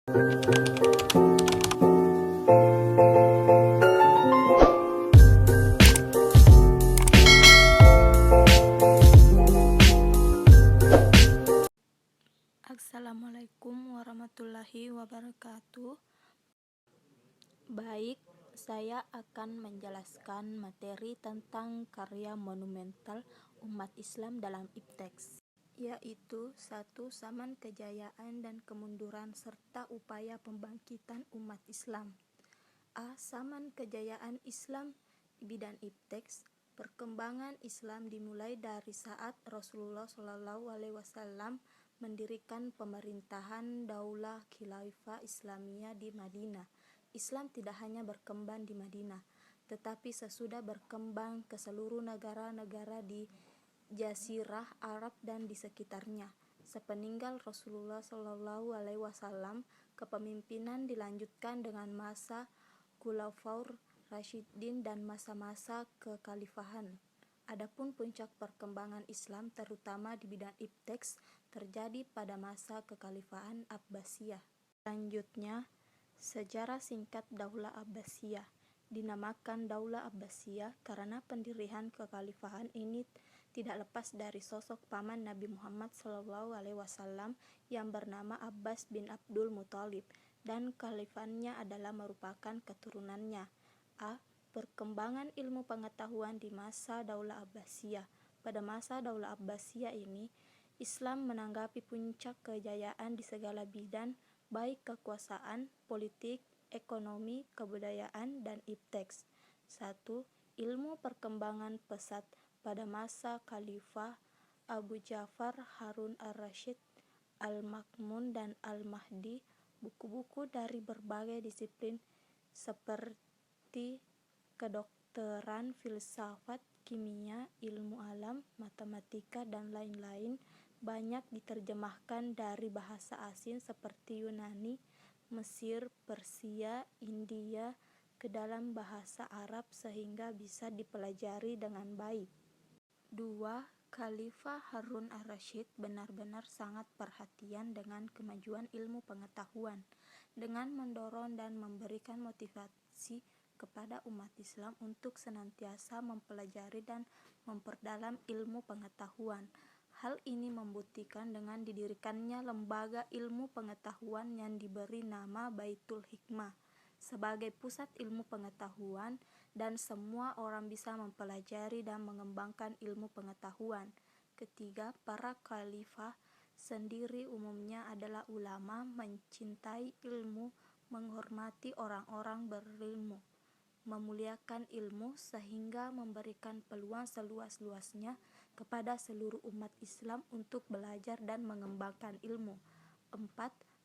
Assalamualaikum warahmatullahi wabarakatuh. Baik, saya akan menjelaskan materi tentang karya monumental umat Islam dalam ipteks, yaitu 1. Zaman kejayaan dan kemunduran serta upaya pembangkitan umat Islam. A. Zaman kejayaan Islam di bidang ipteks. Perkembangan Islam dimulai dari saat Rasulullah SAW mendirikan pemerintahan Daulah Khilafah Islamiyah di Madinah. Islam tidak hanya berkembang di Madinah, tetapi sesudah berkembang ke seluruh negara-negara di Jazirah Arab dan di sekitarnya. Sepeninggal Rasulullah SAW, kepemimpinan dilanjutkan dengan masa Khulafaur Rasyidin dan masa-masa kekhalifahan. Adapun puncak perkembangan Islam terutama di bidang ipteks terjadi pada masa kekhalifahan Abbasiyah. Selanjutnya, sejarah singkat Daulah Abbasiyah. Dinamakan Daulah Abbasiyah karena pendirian kekhalifahan ini tidak lepas dari sosok paman Nabi Muhammad SAW yang bernama Abbas bin Abdul Muthalib, dan khalifatnya adalah merupakan keturunannya. A. Perkembangan ilmu pengetahuan di masa Daulah Abbasiyah. Pada masa Daulah Abbasiyah ini, Islam menanggapi puncak kejayaan di segala bidang, baik kekuasaan, politik, ekonomi, kebudayaan, dan ipteks. 1. Ilmu perkembangan pesat pada masa Khalifah Abu Ja'far Harun ar-Rasyid, Al-Ma'mun, dan Al-Mahdi. Buku-buku dari berbagai disiplin seperti kedokteran, filsafat, kimia, ilmu alam, matematika, dan lain-lain banyak diterjemahkan dari bahasa asing seperti Yunani, Mesir, Persia, India ke dalam bahasa Arab sehingga bisa dipelajari dengan baik. 2. Khalifah Harun ar-Rasyid benar-benar sangat perhatian dengan kemajuan ilmu pengetahuan, dengan mendorong dan memberikan motivasi kepada umat Islam untuk senantiasa mempelajari dan memperdalam ilmu pengetahuan. Hal ini membuktikan dengan didirikannya lembaga ilmu pengetahuan yang diberi nama Baitul Hikmah sebagai pusat ilmu pengetahuan, dan semua orang bisa mempelajari dan mengembangkan ilmu pengetahuan. Ketiga, para khalifah sendiri umumnya adalah ulama, mencintai ilmu, menghormati orang-orang berilmu, memuliakan ilmu, sehingga memberikan peluang seluas-luasnya kepada seluruh umat Islam untuk belajar dan mengembangkan ilmu. 4.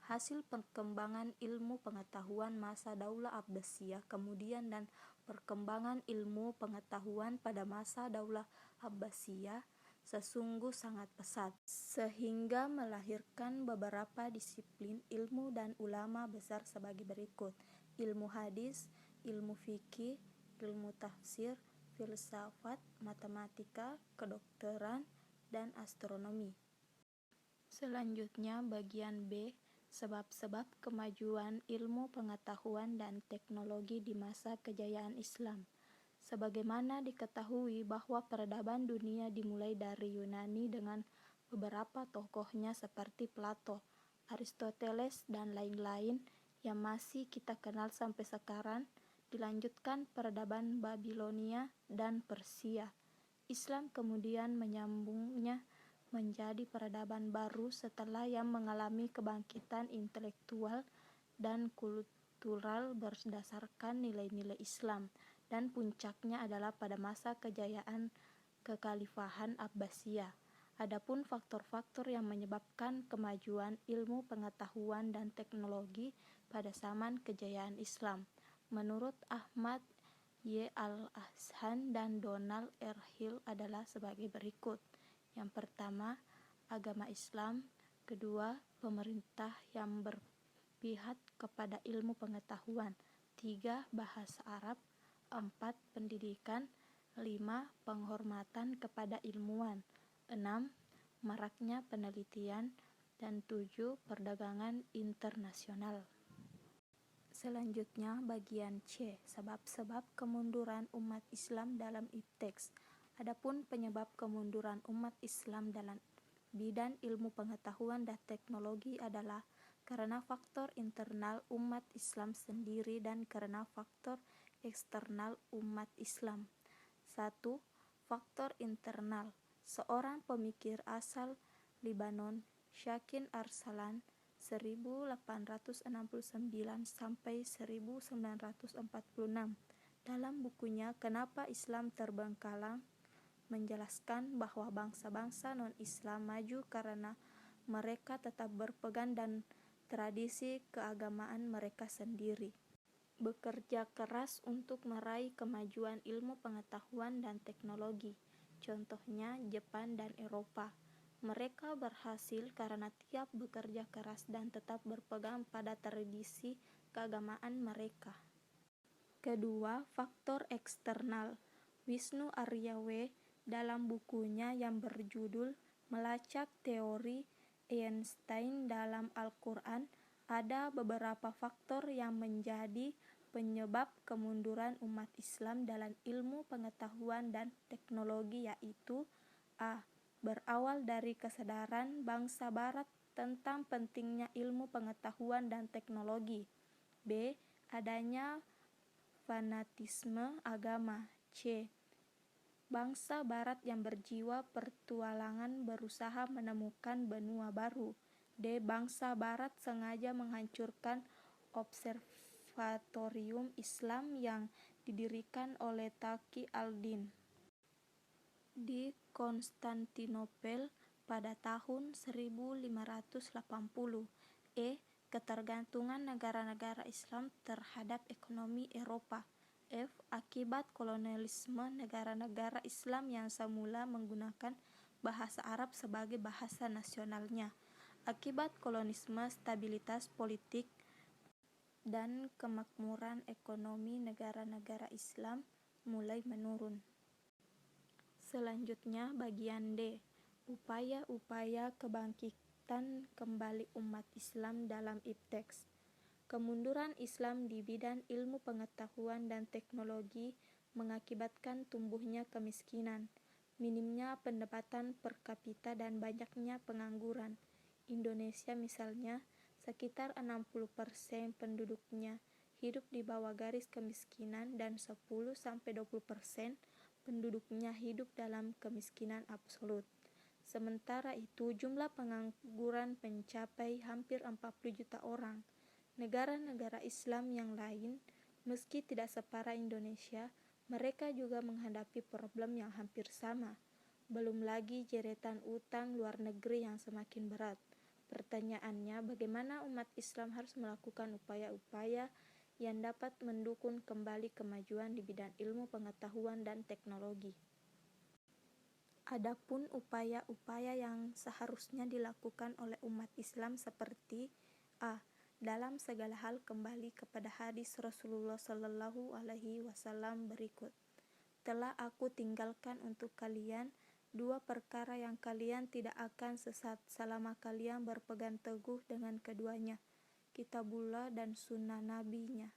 Hasil perkembangan ilmu pengetahuan masa Daulah Abbasiyah kemudian dan perkembangan ilmu pengetahuan pada masa Daulah Abbasiyah sesungguh sangat pesat, sehingga melahirkan beberapa disiplin ilmu dan ulama besar sebagai berikut: ilmu hadis, ilmu fikih, ilmu tafsir, filsafat, matematika, kedokteran, dan astronomi. Selanjutnya bagian B, sebab-sebab kemajuan ilmu pengetahuan dan teknologi di masa kejayaan Islam. Sebagaimana diketahui bahwa peradaban dunia dimulai dari Yunani dengan beberapa tokohnya seperti Plato, Aristoteles, dan lain-lain yang masih kita kenal sampai sekarang, dilanjutkan peradaban Babilonia dan Persia. Islam kemudian menyambungnya menjadi peradaban baru setelah yang mengalami kebangkitan intelektual dan kultural berdasarkan nilai-nilai Islam, dan puncaknya adalah pada masa kejayaan kekhalifahan Abbasiyah. Adapun faktor-faktor yang menyebabkan kemajuan ilmu pengetahuan dan teknologi pada zaman kejayaan Islam, menurut Ahmad Y. Al-Ahsan dan Donald R. Hill adalah sebagai berikut. Yang pertama, agama Islam. Kedua, pemerintah yang berpihak kepada ilmu pengetahuan. 3. Bahasa Arab. 4. Pendidikan. 5. Penghormatan kepada ilmuwan. 6. Maraknya penelitian. dan 7. Perdagangan internasional. Selanjutnya bagian C, sebab-sebab kemunduran umat Islam dalam ipteks. Adapun penyebab kemunduran umat Islam dalam bidang ilmu pengetahuan dan teknologi adalah karena faktor internal umat Islam sendiri dan karena faktor eksternal umat Islam. 1. Faktor internal. Seorang pemikir asal Libanon, Shakir Arsalan 1869 sampai 1946 dalam bukunya Kenapa Islam Terbengkalai menjelaskan bahwa bangsa-bangsa non-Islam maju karena mereka tetap berpegang dan tradisi keagamaan mereka sendiri. Bekerja keras untuk meraih kemajuan ilmu pengetahuan dan teknologi, contohnya Jepang dan Eropa. Mereka berhasil karena tiap bekerja keras dan tetap berpegang pada tradisi keagamaan mereka. Kedua, faktor eksternal. Wisnu Aryawe dalam bukunya yang berjudul Melacak Teori Einstein dalam Al-Quran, ada beberapa faktor yang menjadi penyebab kemunduran umat Islam dalam ilmu pengetahuan dan teknologi, yaitu A. Berawal dari kesadaran bangsa Barat tentang pentingnya ilmu pengetahuan dan teknologi. B. Adanya fanatisme agama. C. Bangsa Barat yang berjiwa pertualangan berusaha menemukan benua baru. D. Bangsa Barat sengaja menghancurkan observatorium Islam yang didirikan oleh Taqi al-Din di Konstantinopel pada tahun 1580. E. Ketergantungan negara-negara Islam terhadap ekonomi Eropa. F. Akibat kolonialisme negara-negara Islam yang semula menggunakan bahasa Arab sebagai bahasa nasionalnya. Akibat kolonialisme, stabilitas politik dan kemakmuran ekonomi negara-negara Islam mulai menurun. Selanjutnya bagian D, upaya-upaya kebangkitan kembali umat Islam dalam ipteks. Kemunduran Islam di bidang ilmu pengetahuan dan teknologi mengakibatkan tumbuhnya kemiskinan, minimnya pendapatan per kapita dan banyaknya pengangguran. Indonesia misalnya, sekitar 60% penduduknya hidup di bawah garis kemiskinan dan 10-20% penduduknya hidup dalam kemiskinan absolut. Sementara itu, jumlah pengangguran mencapai hampir 40 juta orang. Negara-negara Islam yang lain, meski tidak separah Indonesia, mereka juga menghadapi problem yang hampir sama. Belum lagi deretan utang luar negeri yang semakin berat. Pertanyaannya, bagaimana umat Islam harus melakukan upaya-upaya yang dapat mendukung kembali kemajuan di bidang ilmu pengetahuan dan teknologi? Adapun upaya-upaya yang seharusnya dilakukan oleh umat Islam seperti A. Dalam segala hal kembali kepada hadis Rasulullah Shallallahu Alaihi Wasallam berikut. Telah aku tinggalkan untuk kalian 2 perkara yang kalian tidak akan sesat selama kalian berpegang teguh dengan keduanya, Kitabullah dan sunnah Nabi-Nya.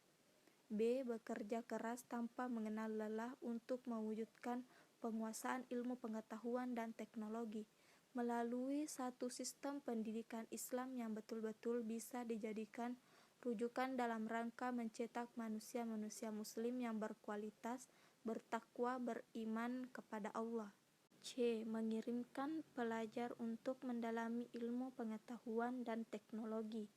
B. Bekerja keras tanpa mengenal lelah untuk mewujudkan penguasaan ilmu pengetahuan dan teknologi melalui satu sistem pendidikan Islam yang betul-betul bisa dijadikan rujukan dalam rangka mencetak manusia-manusia muslim yang berkualitas, bertakwa, beriman kepada Allah. C. Mengirimkan pelajar untuk mendalami ilmu pengetahuan dan teknologi.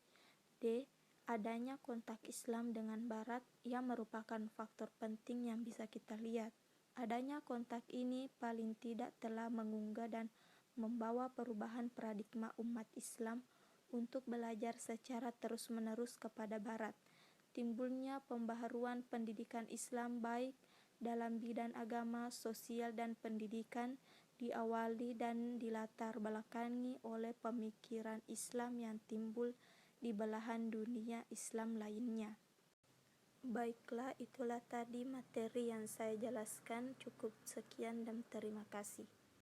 D. Adanya kontak Islam dengan Barat yang merupakan faktor penting yang bisa kita lihat. Adanya kontak ini paling tidak telah mengunggah dan membawa perubahan paradigma umat Islam untuk belajar secara terus-menerus kepada Barat. Timbulnya pembaharuan pendidikan Islam baik dalam bidang agama, sosial, dan pendidikan diawali dan dilatar belakangi oleh pemikiran Islam yang timbul di belahan dunia Islam lainnya. Baiklah, itulah tadi materi yang saya jelaskan. Cukup sekian dan terima kasih.